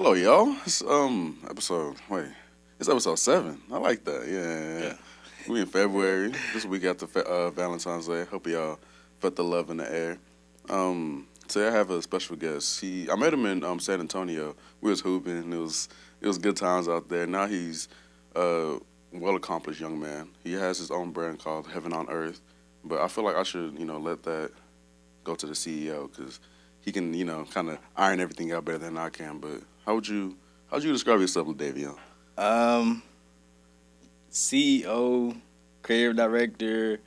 Hello, y'all. It's episode. Wait, it's episode 7. I like that. Yeah. Yeah. We in February. This week after Valentine's Day. Hope y'all felt the love in the air. Today I have a special guest. I met him in San Antonio. We was hooping. It was good times out there. Now he's a well accomplished young man. He has his own brand called Heaven on Earth. But I feel like I should let that go to the CEO because he can kind of iron everything out better than I can. But how'd you describe yourself, LaDavion? CEO, creative director,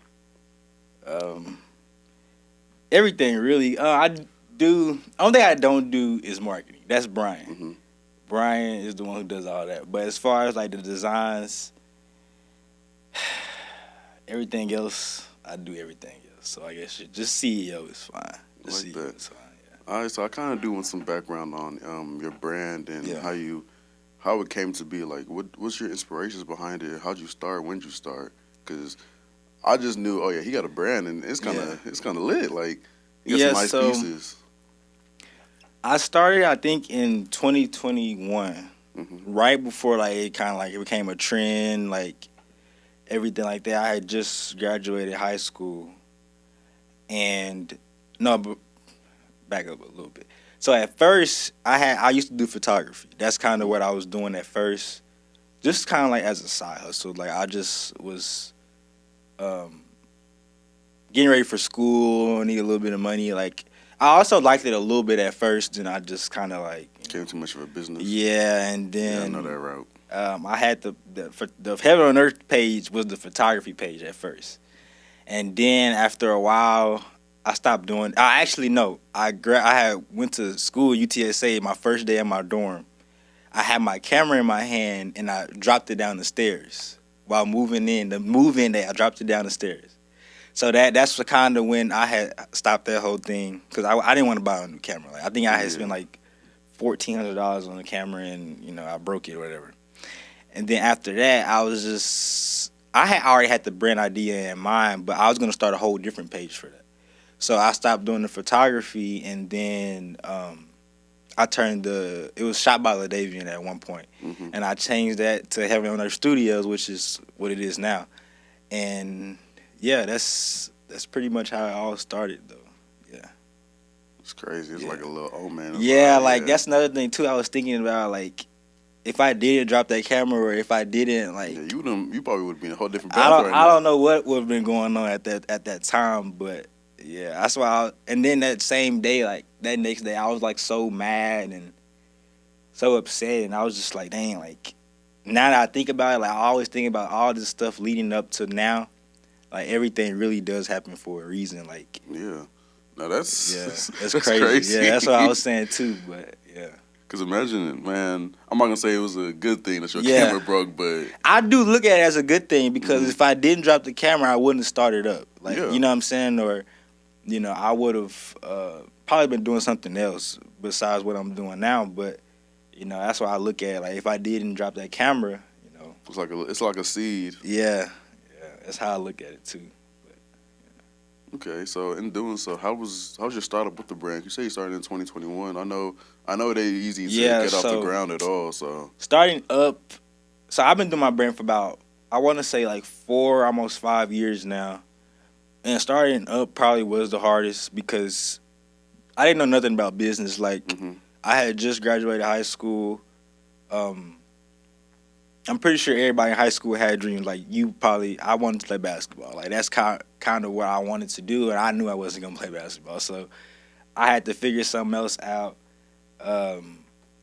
everything really. Only thing I don't do is marketing. That's Brian. Mm-hmm. Brian is the one who does all that. But as far as like the designs, everything else, I do everything else. So I guess just CEO is fine. Just Like CEO that. is fine. All right, so I kind of do want some background on your brand and Yeah. how it came to be. Like, what's your inspirations behind it? How'd you start? When'd you start? Because I just knew, oh yeah, he got a brand and it's kind of lit. Like, he got Yeah, some nice so- pieces. I started, I think, in 2021, Hmm. right before like it became a trend, like everything like that. I had just graduated high school, and no, but back up a little bit. So at first, I used to do photography. That's kind of what I was doing at first, just kind of like as a side hustle. Like I just was getting ready for school, need a little bit of money. Like I also liked it a little bit at first, and I just kind of like Came too much of a business. yeah, and Yeah, I then know that route. I had the Heaven on Earth page was the photography page at first, and then after a while, I stopped doing. I actually no, I had went to school UTSA my first day in my dorm. I had my camera in my hand and I dropped it down the stairs while moving in. The move-in day, I dropped it down the stairs. So that's the kind of when I had stopped that whole thing because I didn't want to buy a new camera. Like I think I had spent like $1,400 on the camera and I broke it or whatever. And then after that, I had already had the brand idea in mind, but I was gonna start a whole different page for that. So I stopped doing the photography, and then it was shot by LaDavion at one point, Hmm. and I changed that to Heaven on Earth Studios, which is what it is now. And yeah, that's pretty much how it all started, though. Yeah. It's crazy. It's Yeah. like a little old man. Yeah, vibe, like that's another thing too. I was thinking about like if I didn't drop that camera, or if I didn't like. Yeah, you probably would be in a whole different I path don't right I now. don't know what would have been going on at that time, but yeah, that's why. And then that same day, like that next day, I was like so mad and so upset, and I was just like, dang, like now that I think about it, like I always think about all this stuff leading up to now. Like everything really does happen for a reason. Like Yeah. Now that's yeah, that's that's crazy. crazy. Yeah, that's what I was saying too. But yeah. Because imagine it, man. I'm not gonna say it was a good thing that your Yeah. camera broke, but I do look at it as a good thing because Mhm. if I didn't drop the camera, I wouldn't have started up. Like, Yeah. you know what I'm saying? Or, I would have probably been doing something else besides what I'm doing now. But, that's why I look at it. Like, if I didn't drop that camera, it's like a seed. yeah, that's how I look at it too. Okay, so in doing so, how's your startup with the brand? You say you started in 2021. I know it ain't easy to Yeah, get off the so- ground at all. So Starting up, so I've been doing my brand for about, I want to say like 4, almost 5 years now. And starting up probably was the hardest because I didn't know nothing about business. Like, Mhm. I had just graduated high school. I'm pretty sure everybody in high school had dreams. Like, I wanted to play basketball. Like, that's kind of what I wanted to do, and I knew I wasn't going to play basketball. So I had to figure something else out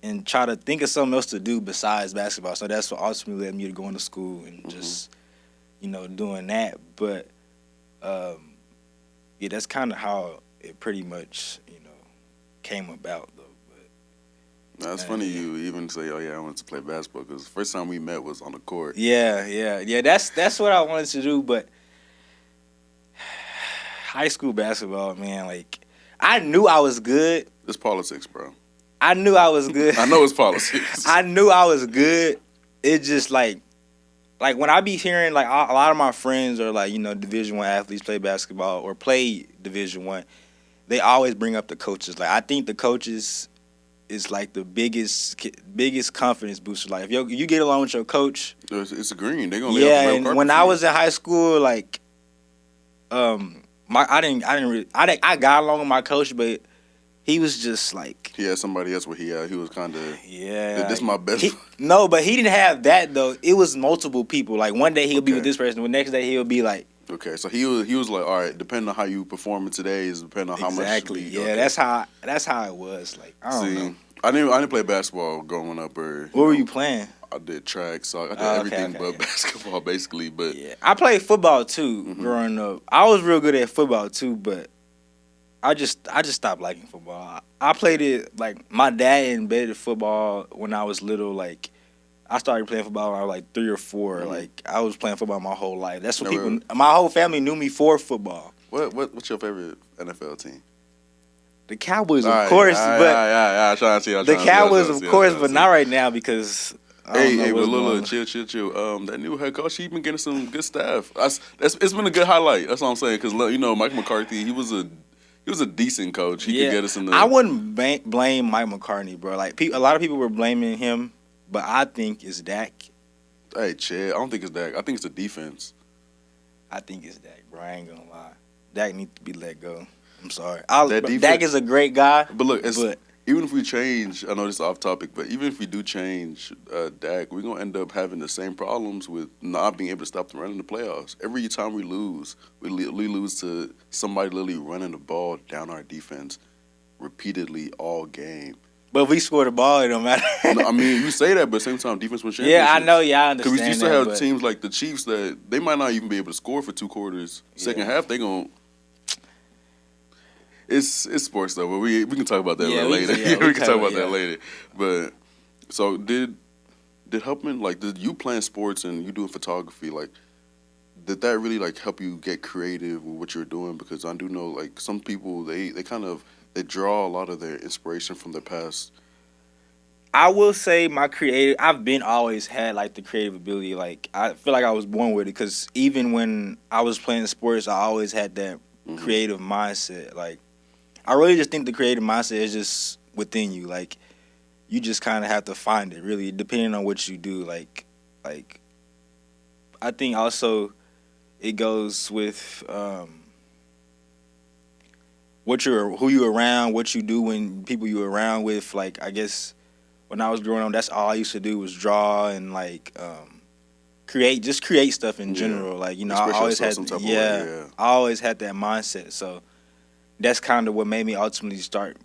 and try to think of something else to do besides basketball. So that's what ultimately led me to going to school and just, doing that. But, yeah, that's kind of how it pretty much, came about, though. that's funny you even say, "Oh yeah, I wanted to play basketball." Because the first time we met was on the court. Yeah. That's what I wanted to do, but high school basketball, man, like I knew I was good. It's politics, bro. I knew I was good. I know it's politics. I knew I was good. It just like when I be hearing like a lot of my friends are like Division I athletes play basketball or play Division I, they always bring up the coaches. Like I think the coaches is like the biggest confidence booster. Like if you get along with your coach, it's a green. They're gonna lay off the red and carpet when for I you. was in high school, like I got along with my coach, but he was just like He had somebody else where he was kind of yeah. This my best. No, but he didn't have that though. It was multiple people. Like one day he'll be with Okay. this person, the next day he'll be like. Okay, so he was like, all right, depending on how you performing today is depending on how much. Exactly. Yeah, okay. that's how it was. Like I don't know. I didn't play basketball growing up, or What were you playing? I did track, so I did Oh, everything okay. but basketball, basically. But Yeah, I played football too growing up. I was real good at football too, but I just stopped liking football. I played it like my dad embedded football when I was little. Like I started playing football when I was like 3 or 4. Like I was playing football my whole life. That's what Really? my whole family knew me for football. what's your favorite NFL team? The Cowboys, of course, but the Cowboys, of course, but not right now because. I don't know Hey, what's but going look, on. chill. That new head coach, he been getting some good staff. It's been a good highlight. That's what I'm saying. Because Mike McCarthy, he was a decent coach. He could get us in the. I wouldn't blame Mike McCartney, bro. Like a lot of people were blaming him, but I think it's Dak. Hey, Chad, I don't think it's Dak. I think it's the defense. I think it's Dak, bro. I ain't gonna lie. Dak needs to be let go. I'm sorry. Dak is a great guy. But look, even if we change, I know this is off topic, but even if we do change Dak, we're going to end up having the same problems with not being able to stop the run in the playoffs. Every time we lose, we lose to somebody literally running the ball down our defense repeatedly all game. But if we score the ball, it don't matter. No, I mean, you say that, but at the same time, defense wins championships. Yeah, I know. Yeah, I understand. Because we used to have teams like the Chiefs that they might not even be able to score for 2 quarters. Second half, they going to. It's sports though, but we can talk about that later. We can talk about that later. But so did helping did you playing sports and you doing photography did that really help you get creative with what you're doing? Because I do know some people they they draw a lot of their inspiration from their past. I will say I've been always had the creative ability. I feel like I was born with it because even when I was playing sports, I always had that creative mindset. I really just think the creative mindset is just within you. You just kind of have to find it, really, depending on what you do. I think also it goes with who you're around, what you do when people you're around with. I guess when I was growing up, that's all I used to do was draw and create stuff in general. I always had I always had that mindset. So that's kind of what made me ultimately start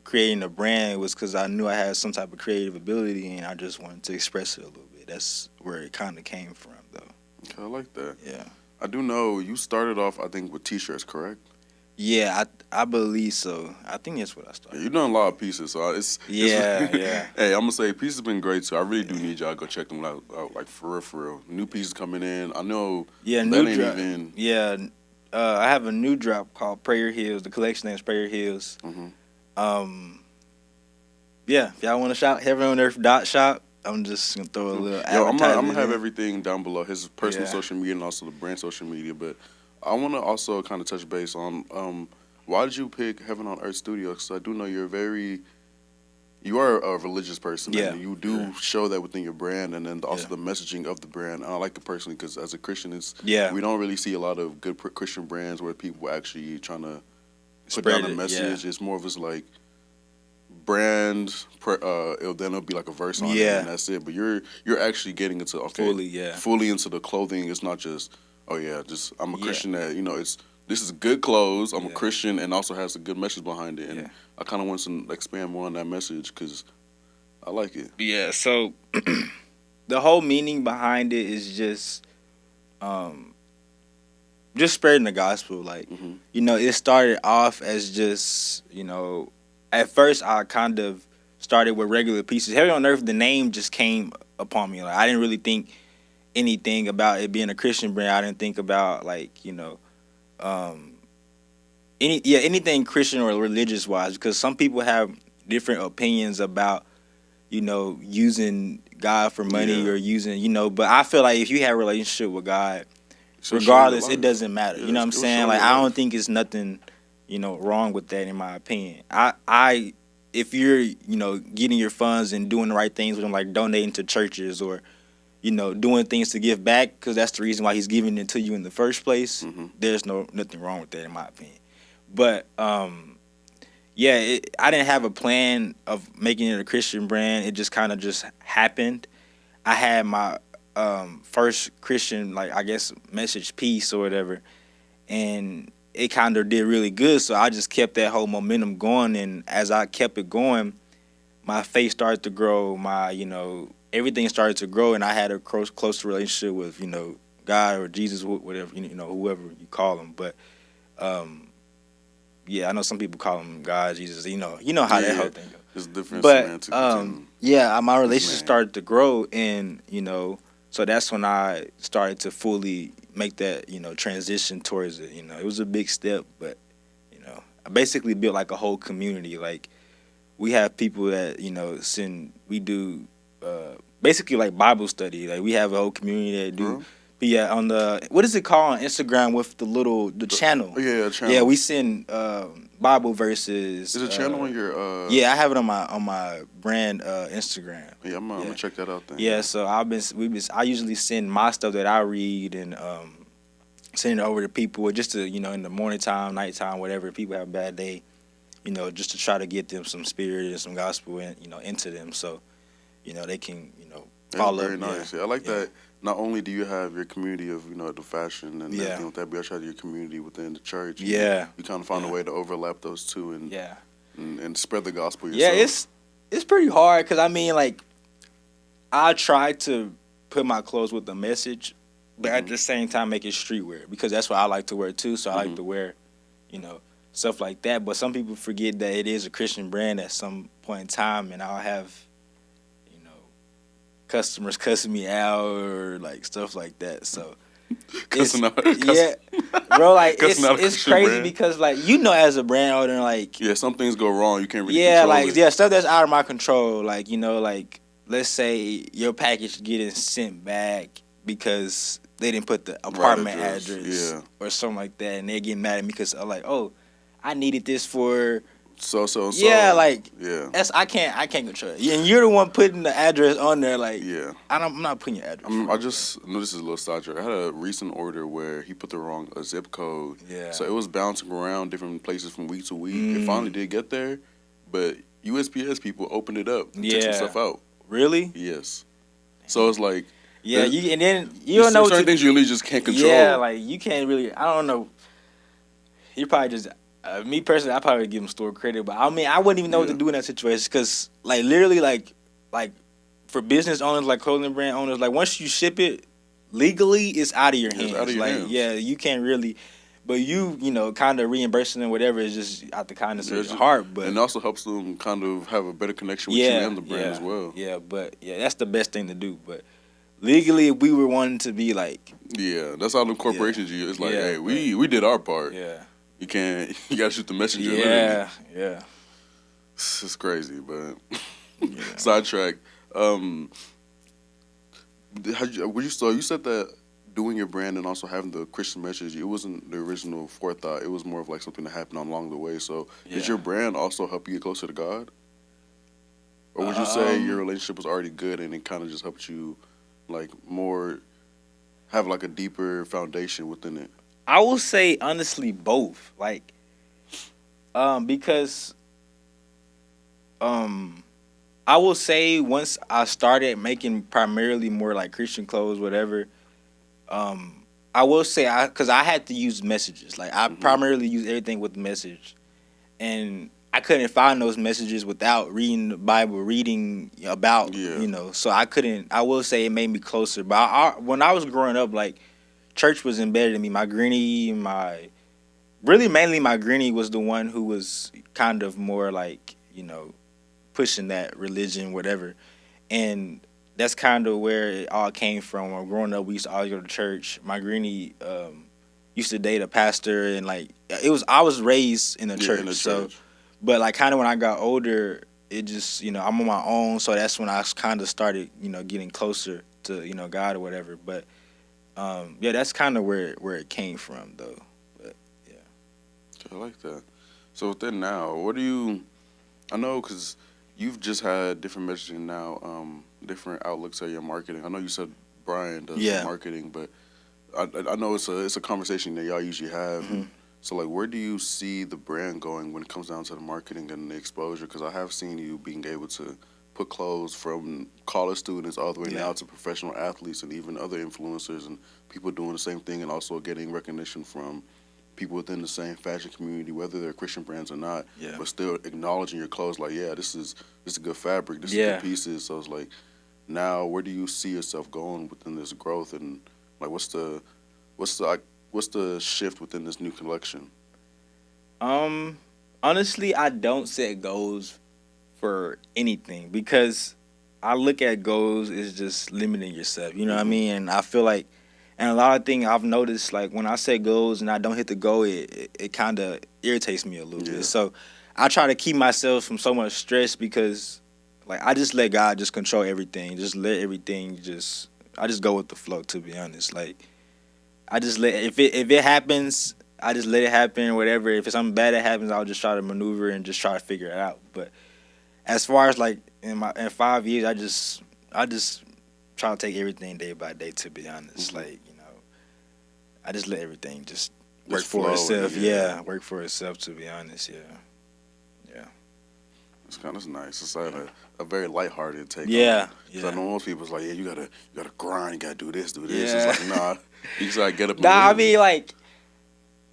creating a brand was because I knew I had some type of creative ability and I just wanted to express it a little bit. That's where it kind of came from, though. Okay, I like that. Yeah. I do know you started off, I think, with T-shirts, correct? Yeah, I believe so. I think that's what I started. You've done a lot of pieces, so it's yeah. Hey, I'm gonna say pieces have been great too. I really do need y'all to go check them out, for real. New pieces coming in. I know. Yeah, new drop. Yeah. I have a new drop called Prayer Hills. The collection name is Prayer Hills. Yeah, if y'all want to shop, heavenonearth.shop. I'm just gonna throw a little advertisement. I'm gonna have everything down below, his personal social media and also the brand social media. But I want to also kind of touch base on why did you pick Heaven on Earth Studios? Because I do know you are a religious person. Yeah, and you do show that within your brand, and then also the messaging of the brand. And I like it personally because as a Christian, we don't really see a lot of good Christian brands where people actually trying to put down a message. It's more of just brand. It'll be a verse on it, and that's it. But you're actually getting into fully into the clothing. It's not just I'm a Christian that this is good clothes. I'm a Christian and also has a good message behind it. And I kind of want to expand more on that message because I like it. Yeah, so the whole meaning behind it is just spreading the gospel. It started off as just, at first I kind of started with regular pieces. Heaven on Earth, the name just came upon me. I didn't really think anything about it being a Christian brand. I didn't think about anything Christian or religious wise, because some people have different opinions about using God for money or using but I feel like if you have a relationship with God, regardless, it doesn't matter. You know what I'm saying? I don't think it's nothing wrong with that in my opinion. I if you're, you know, getting your funds and doing the right things with them, like donating to churches or, you know, doing things to give back, because that's the reason why he's giving it to you in the first place. There's nothing wrong with that, in my opinion. But yeah, I didn't have a plan of making it a Christian brand. It just kind of just happened. I had my first Christian, like, I guess, message piece or whatever, and it kind of did really good. So I just kept that whole momentum going, and as I kept it going, my faith started to grow. My, you know, everything started to grow, and I had a close relationship with, you know, God or Jesus, whatever, you know, whoever you call him. But yeah, I know some people call him God, Jesus. You know how that whole thing goes. There's different But semantics. yeah, my relationship started to grow, and, you know, so that's when I started to fully make that, you know, transition towards it. You know, it was a big step, but, you know, I basically built like a whole community. Like, we have people that, you know, we do basically like Bible study. Like, we have a whole community that do. But yeah, on the, what is it called on Instagram with the channel? Yeah, channel. Yeah, we send Bible verses. Is it a channel on your? Yeah, I have it on my brand Instagram. Yeah, I'm gonna check that out then. Yeah, so I usually send my stuff that I read and send it over to people just to, you know, in the morning time, nighttime, whatever. If people have a bad day, you know, just to try to get them some spirit and some gospel, you know, into them, so, you know, they can, you know, follow. That's very nice. Yeah, I like that. Not only do you have your community of, you know, the fashion and everything like that, but you also have your community within the church. Yeah. You kind of find a way to overlap those two and spread the gospel yourself. Yeah, it's pretty hard because, I mean, like, I try to put my clothes with the message, but at the same time make it streetwear, because that's what I like to wear too. So I like to wear, you know, stuff like that. But some people forget that it is a Christian brand at some point in time, and I'll have, you know, customers cussing me out or like stuff like that. So yeah, bro, like it's crazy brand. Because, like, you know, as a brand owner, like, yeah, some things go wrong, you can't really control like it. Yeah, stuff that's out of my control, like, you know, like, let's say your package getting sent back because they didn't put the apartment address or something like that, and they get mad at me because I'm like, oh, I needed this for so. Yeah, like, that's I can't control it. And you're the one putting the address on there, like, I'm not putting your address. I just know this is a little side track. I had a recent order where he put the wrong zip code. Yeah. So it was bouncing around different places from week to week. It finally did get there, but USPS people opened it up and took some stuff out. Really? Yes. So it's like, and then you don't know certain things you really just can't control. Yeah, like, you can't really. I don't know. You probably just. Me personally, I probably give them store credit, but I mean, I wouldn't even know what to do in that situation because, like, literally, like for business owners, like clothing brand owners, like, once you ship it legally, it's out of your hands. Out of your hands. Yeah, you can't really. But you know, kind of reimbursing them, whatever, is just out the kindness of your heart. But and it also helps them kind of have a better connection with you and the brand as well. Yeah, but that's the best thing to do. But legally, if we were wanting to be like, that's how the corporations use. It's like, hey, we did our part. Yeah. You can't. You gotta shoot the messenger. Yeah. It's crazy, but sidetrack. You said that doing your brand and also having the Christian message, it wasn't the original forethought. It was more of like something that happened along the way. So did your brand also help you get closer to God, or would you say your relationship was already good and it kind of just helped you, like, more have like a deeper foundation within it? I will say, honestly, both. Like, because I will say once I started making primarily more like Christian clothes, whatever, I will say because I had to use messages. Like, I primarily use everything with message, and I couldn't find those messages without reading the Bible, reading about, you know. So I couldn't. I will say it made me closer. But when I was growing up, like, church was embedded in me. My granny, mainly my granny was the one who was kind of more like, you know, pushing that religion, whatever. And that's kind of where it all came from. When growing up, we used to always go to church. My granny used to date a pastor, and, like, I was raised in a church. So, but, like, kind of when I got older, it just, you know, I'm on my own. So that's when I kind of started, you know, getting closer to, you know, God or whatever. But that's kind of where it came from, though. But I like that. So within now, what do you? I know because you've just had different messaging now, different outlooks of your marketing. I know you said Brian does some marketing, but I know it's a conversation that y'all usually have. Mm-hmm. So like, where do you see the brand going when it comes down to the marketing and the exposure? Because I have seen you being able to put clothes from college students all the way now to professional athletes and even other influencers and people doing the same thing, and also getting recognition from people within the same fashion community, whether they're Christian brands or not, but still acknowledging your clothes like, yeah, this is a good fabric, this is good pieces. So it's like, now where do you see yourself going within this growth, and like what's the shift within this new collection? Honestly, I don't set goals for anything because I look at goals as just limiting yourself. You know what I mean? And I feel like, and a lot of things I've noticed, like when I set goals and I don't hit the goal, it kind of irritates me a little bit. So I try to keep myself from so much stress because, like, I just let God just control everything. Just let everything I just go with the flow. To be honest, like I just let if it happens, I just let it happen. Whatever. If it's something bad that happens, I'll just try to maneuver and just try to figure it out. But as far as like in 5 years, I just try to take everything day by day. To be honest, like I just let everything just work for itself. Work for itself. To be honest, It's kind of nice. It's like a very lighthearted take. Because I know most people's like, you gotta grind, you gotta do this. It's like, nah, you just gotta get up. Nah, I mean, like,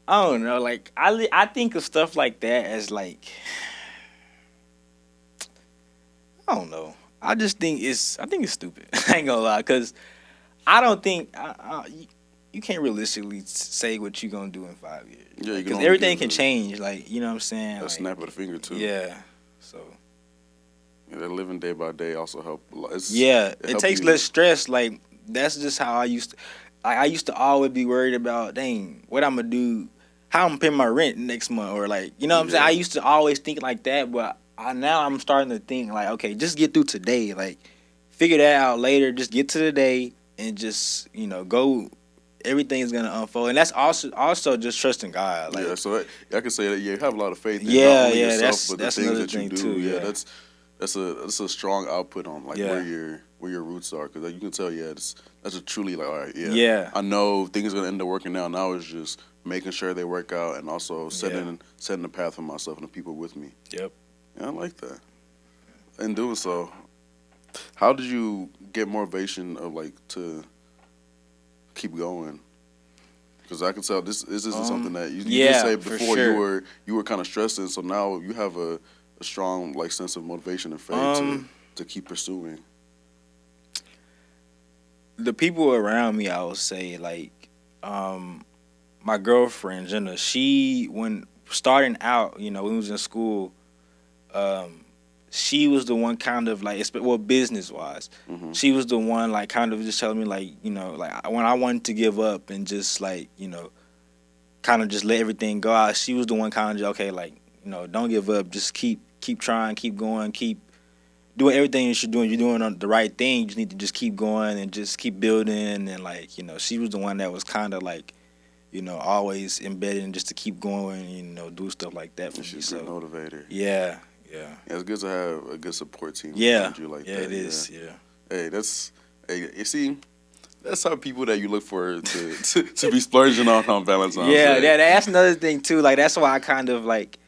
I don't know. Like, I think of stuff like that as like, I don't know. I think it's stupid. I ain't gonna lie, because I don't think you can't realistically say what you're gonna do in 5 years. Yeah, because everything can change. Like, you know what I'm saying? A snap of the finger too. Yeah. So. Yeah, that living day by day also help. It takes less stress. Like that's just how I used to. I used to always be worried about, dang, what I'm gonna do, how I'm gonna pay my rent next month, or like, you know what I'm saying. I used to always think like that, but now I'm starting to think like, okay, just get through today. Like, figure that out later. Just get to the day and just go. Everything's gonna unfold, and that's also just trusting God. Like, so I can say that you have a lot of faith in not only yourself, but the things that you do. Too, that's a strong output on like where your roots are, because you can tell that's a truly like, all right, I know things are gonna end up working out. Now it's just making sure they work out, and also setting the path for myself and the people with me. Yep. Yeah, I like that. In doing so, how did you get motivation of like to keep going? Because I can tell this isn't something that you did say before. You were kind of stressing, so now you have a strong like sense of motivation and faith to keep pursuing. The people around me, I would say, like my girlfriend Jenna, she, when starting out, when we was in school, she was the one kind of like, business wise, she was the one like kind of just telling me like, like when I wanted to give up and just like, kind of just let everything go out, she was the one kind of okay, like, don't give up, just keep trying, keep going, keep doing everything that you're doing. You're doing the right thing. You just need to just keep going and just keep building. And like, she was the one that was kind of like, always embedded in just to keep going, do stuff like that for me. She's a good motivator. Yeah. It's good to have a good support team around you like that. It is. Hey, you see, that's how people that you look for to be splurging on Valentine's Day. Yeah, that's another thing too. Like, that's why I kind of like,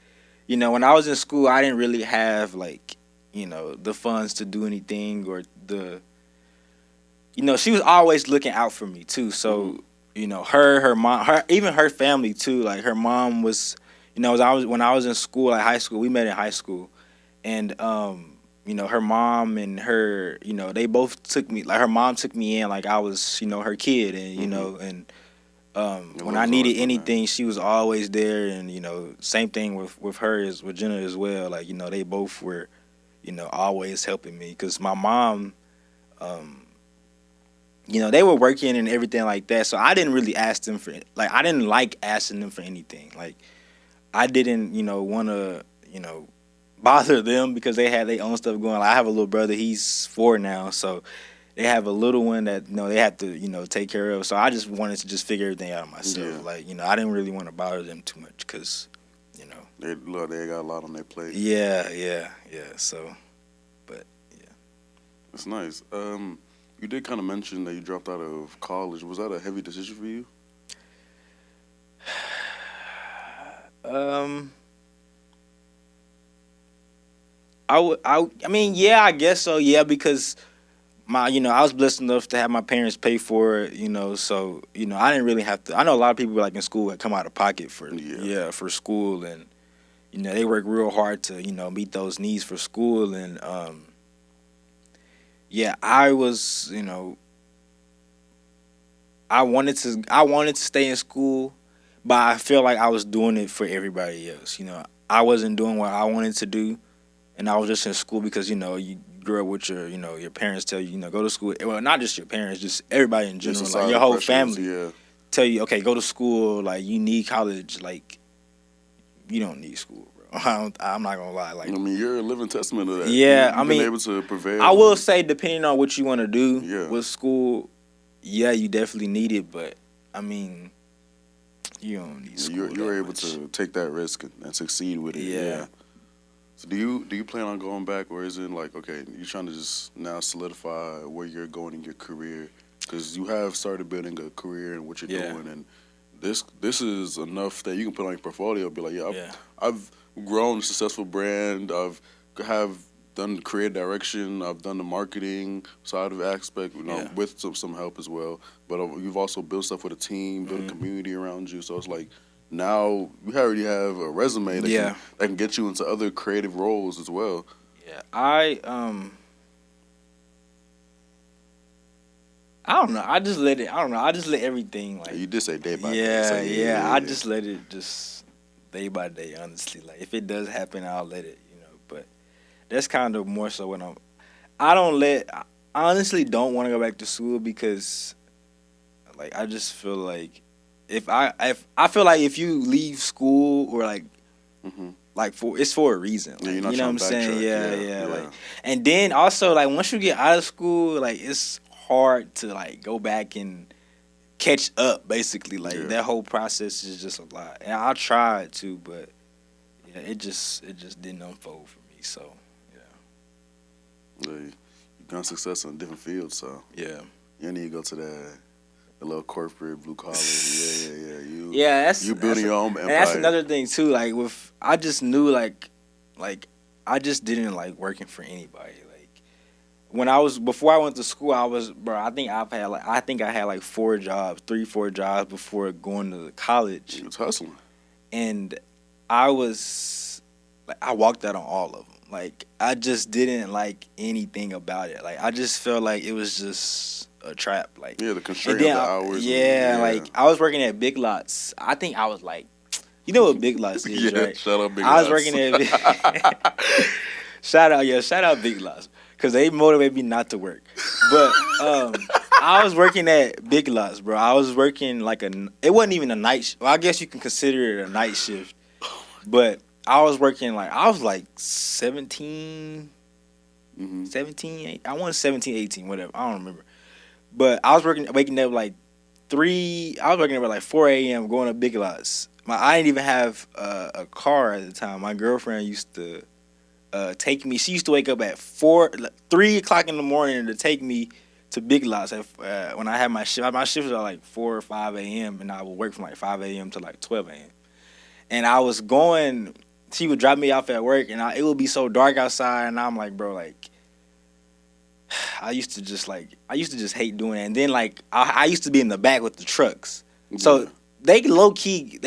when I was in school, I didn't really have like, the funds to do anything, or she was always looking out for me too. So, her mom, even her family too. Like, her mom was, when I was in school, like high school, we met in high school, and her mom and her, they both took me, like her mom took me in like I was, her kid, and and when I needed anything, she was always there, and same thing with her, with Jenna as well. Like, they both were, always helping me, because my mom, they were working and everything like that, so I didn't really ask them for, like, I didn't like asking them for anything. Like, I didn't, want to, bother them, because they had their own stuff going. Like, I have a little brother, he's 4 now, so they have a little one that, they have to, take care of. So I just wanted to just figure everything out myself. Like, I didn't really want to bother them too much, because, They got a lot on their plate. Yeah. So, but yeah, It's nice. You did kind of mention that you dropped out of college. Was that a heavy decision for you? I mean, yeah, I guess so. Yeah, because I was blessed enough to have my parents pay for it. So I didn't really have to. I know a lot of people like in school that come out of pocket for for school, and they work real hard to meet those needs for school, and I was I wanted to stay in school, but I feel like I was doing it for everybody else. I wasn't doing what I wanted to do, and I was just in school because you grew up with your parents tell you go to school. Well, not just your parents, just everybody in general, like your whole family tell you, okay, go to school. Like you need college. Like you don't need school, bro. I'm not gonna lie. Like I mean, you're a living testament of that. Yeah, You've been able to prevail. I will say, depending on what you want to do with school, you definitely need it. But I mean, you don't need school. You're able to take that risk and succeed with it. Yeah. So do you plan on going back, or is it like, okay, you're trying to just now solidify where you're going in your career? Because you have started building a career in what you're doing, and this is enough that you can put on your portfolio. Be like, I've grown a successful brand. Have done the creative direction. I've done the marketing side of the aspect, with some help as well. But you've also built stuff with a team, built a community around you. So it's like now you already have a resume that can get you into other creative roles as well. Yeah, I don't know. I just let it. I don't know. I just let everything like. You did say day by day. Yeah. I just let it just day by day. Honestly, like if it does happen, I'll let it. But that's kind of more so when I honestly don't want to go back to school because, like, I just feel like if I feel like if you leave school or like. Like it's for a reason, like, you know what I'm saying? Yeah. Like, and then also like once you get out of school, like it's hard to like go back and catch up. Basically, like that whole process is just a lot. And I tried to, but it just didn't unfold for me. So you've done success in different fields, so you don't need to go to the little corporate blue collar. You building your own empire. And that's another thing too. Like I just knew like I just didn't like working for anybody. Like before I went to school, I think I had like 4 jobs before going to college. You was hustling. And I walked out on all of them. Like I just didn't like anything about it. Like I just felt like it was just a trap. Like the constraint of the hours. Like I was working at Big Lots. I think I was like, you know what Big Lots is, right? Shout out Big Lots. I was working at shout out Big Lots because they motivate me not to work. But I was working at Big Lots, bro. I was working like it wasn't even a night. Well, I guess you can consider it a night shift, but I was working I was like 17, 17. I want 17, 18, whatever. I don't remember. But I was waking up like 3. I was waking up at like 4 a.m. going to Big Lots. I didn't even have a car at the time. My girlfriend used to take me. She used to wake up at 3 o'clock in the morning to take me to Big Lots when I had my shift. My shift was at like 4 or 5 a.m. and I would work from like 5 a.m. to like 12 a.m. And I was going. She would drop me off at work, and it would be so dark outside, and I'm like, bro, like. I used to just hate doing it. And then like I used to be in the back with the trucks. So they low key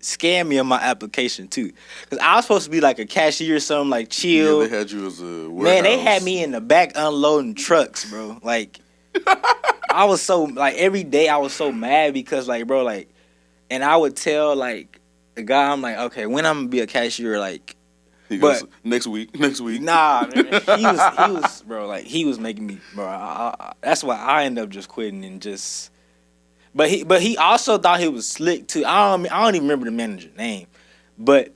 scammed me on my application too. Cause I was supposed to be like a cashier or something, like chill. Yeah, they had you as a warehouse. Man, they had me in the back unloading trucks, bro. Like I was so like every day I was so mad because like bro, like, and I would tell like the guy, I'm like, okay, when I'm gonna be a cashier, like. He goes, next week. Nah, man, he was, bro. Like he was making me, bro. That's why I ended up just quitting and just. But he also thought he was slick too. I don't even remember the manager's name, but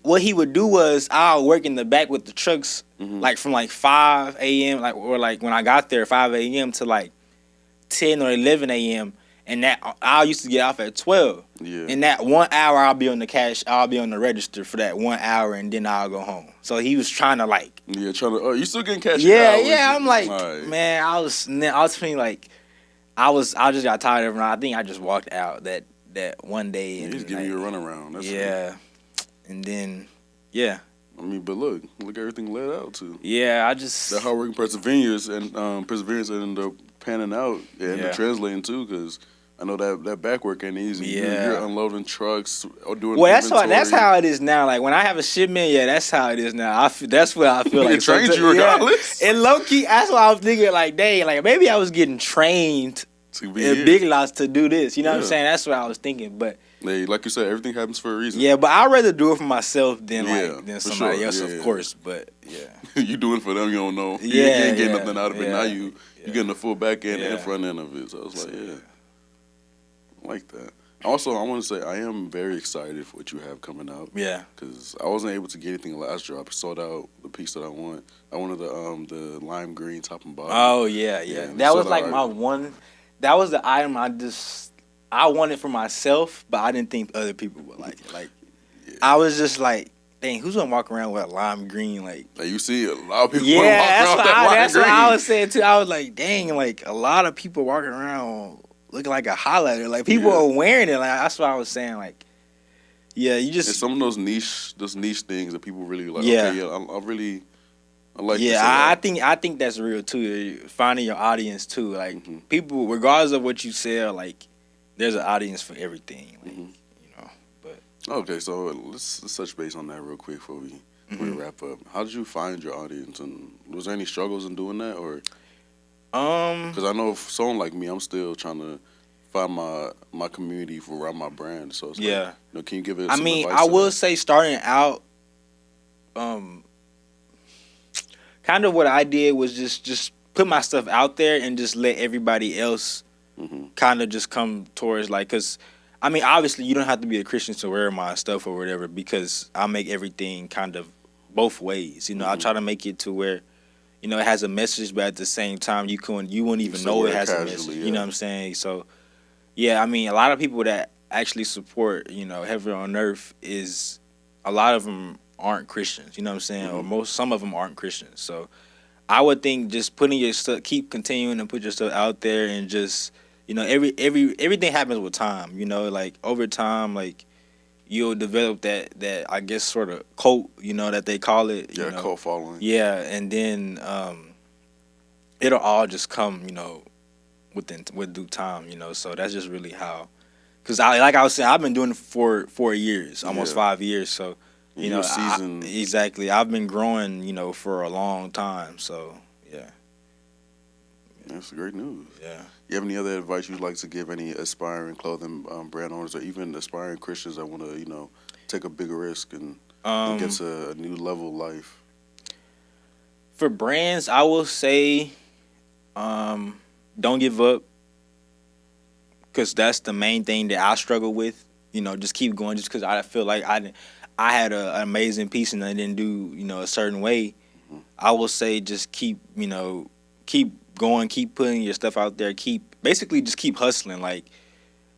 what he would do was I would work in the back with the trucks, like from like 5 a.m. or like when I got there 5 a.m. to like 10 or 11 a.m. and that I used to get off at 12. Yeah. In that 1 hour, I'll be on the register for that 1 hour, and then I'll go home. So he was trying to like, Yeah, trying to. Oh, you still getting cash? yeah. I'm like, Right. man, I was feeling like I just got tired of it. I think I just walked out that one day. Yeah, And he's giving you a runaround. That's it. and then yeah. I mean, but look everything led out to. Yeah, I just That hard work and perseverance ended up panning out and translating too, because I know that back work ain't easy. Yeah. You're unloading trucks or doing. Well, inventory. that's how it is now. Like when I have a shipment, that's how it is now. That's what I feel like. It trained you regardless. And low key, that's what I was thinking. Like, dang, like maybe I was getting trained to be in Big Lots to do this. You know what I'm Yeah. saying? That's what I was thinking. But Hey, like you said, everything happens for a reason. yeah, but I'd rather do it for myself than for somebody sure. else, Yeah, of yeah. course. But yeah, You doing it for them, you don't know. You Yeah, ain't getting yeah, nothing out of it. yeah, Now you getting the full back end Yeah. and front end of it. So I was like, I like that. Also, I want to say I am very excited for what you have coming out. yeah. Because I wasn't able to get anything last drop. I sold out the piece that I want. I wanted the lime green top and bottom. Oh yeah. Yeah, That was so like like- my one. That was the item I wanted for myself, but I didn't think other people would like it. Like I was just like, dang, who's gonna walk around with a lime green like? Like you see a lot of people Yeah, walk that's around what, with that lime that's green. what I was saying too. I was like, dang, like a lot of people walking around looking like a highlighter. Like people Yeah. are wearing it. Like that's what I was saying. Like, yeah, you just It's some of those niche things that people really like. Yeah. Okay, I like. yeah. this a I lot. think that's real too. Finding your audience too. Like Mhm. people, regardless of what you sell, like there's an audience for everything. Like Mhm. you know, but Okay, so let's touch base on that real quick before we wrap up. How did you find your audience, and was there any struggles in doing that, or because I know for someone like me, I'm still trying to find my community around my brand. So it's Yeah. like, can you give it? I some mean, advice I to will that? say starting out, kind of what I did was just put my stuff out there and just let everybody else Mhm. kind of just come towards like, cause I mean, obviously you don't have to be a Christian to wear my stuff or whatever because I make everything kind of both ways. You know, I try to make it to where, it has a message, but at the same time you wouldn't even still know wear it it has a casually, message. yeah. You know what I'm saying? So, yeah, I mean, a lot of people that actually support, Heaven on Earth is a lot of them aren't Christians. You know what I'm saying? Or some of them aren't Christians. So, I would think just putting your stuff, keep continuing to put your stuff out there, and just everything happens with time. Like over time, like you'll develop that I guess sort of cult, that they call it. Yeah, cult following. Yeah, and then it'll all just come, with due time. So that's just really how. Because like I was saying, I've been doing it for 4 years, almost Yeah. 5 years. So. You're seasoned. Exactly. I've been growing, for a long time. So, yeah. That's great news. Yeah. You have any other advice you'd like to give any aspiring clothing brand owners or even aspiring Christians that want to, take a bigger risk and get to a new level of life? For brands, I will say don't give up because that's the main thing that I struggle with. Just keep going just because I feel like I had an amazing piece and I didn't do, a certain way. I will say just keep going, keep putting your stuff out there, basically just keep hustling, like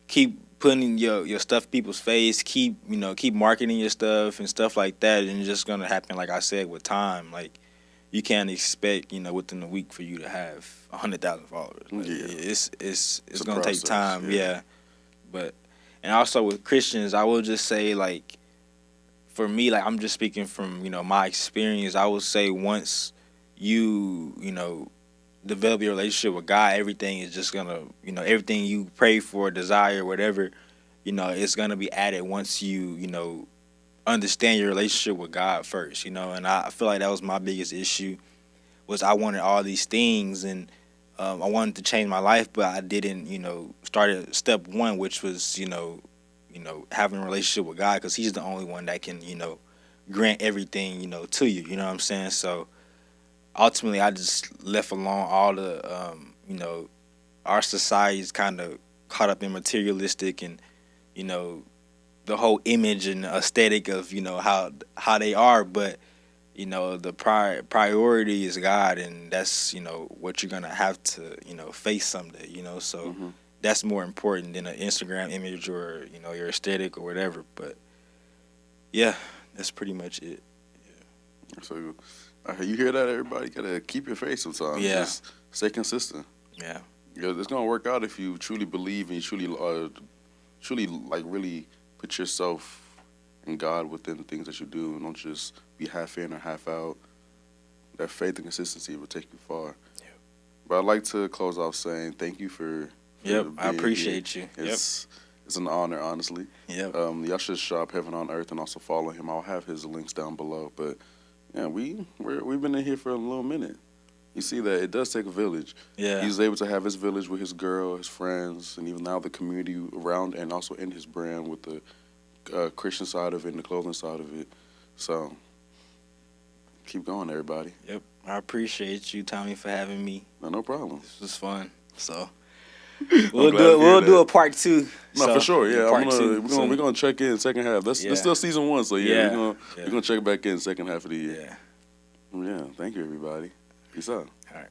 keep putting your stuff in people's face, keep marketing your stuff and stuff like that, and it's just gonna happen, like I said, with time. Like you can't expect, within a week for you to have 100,000 followers. Like, Yeah. It's a gonna take process, time, yeah. But and also with Christians, I will just say like for me, like I'm just speaking from, my experience, I would say once you, develop your relationship with God, everything is just gonna, everything you pray for, desire, whatever, it's gonna be added once you, understand your relationship with God first, and I feel like that was my biggest issue was I wanted all these things and I wanted to change my life, but I didn't, start at step one, which was, having a relationship with God, because he's the only one that can, grant everything, to you. You know what I'm saying? So ultimately, I just left alone all the, our society's kind of caught up in materialistic and, the whole image and aesthetic of, how they are. But, the priority is God, and that's, what you're going to have to, face someday, So that's more important than an Instagram image or your aesthetic or whatever. But yeah, that's pretty much it. So you hear that, everybody? You gotta keep your faith sometimes. Yeah. Just stay consistent. Yeah. It's gonna work out if you truly believe and you truly like really put yourself and God within the things that you do, and don't just be half in or half out. That faith and consistency will take you far. Yep. But I'd like to close off saying thank you for I appreciate you. It's an honor, honestly. Yep. Y'all should shop Heaven on Earth and also follow him. I'll have his links down below. But yeah, we've been in here for a little minute. You see that it does take a village. Yeah. He's able to have his village with his girl, his friends, and even now the community around, and also in his brand with the Christian side of it and the clothing side of it. So keep going, everybody. Yep. I appreciate you, Tommy, for having me. No problem. This was fun. So We'll do a part 2. No, so, for sure. Yeah, we're gonna check in second half. That's still season 1, so we're gonna check back in second half of the year. Yeah. Yeah. Thank you, everybody. Peace out. All right.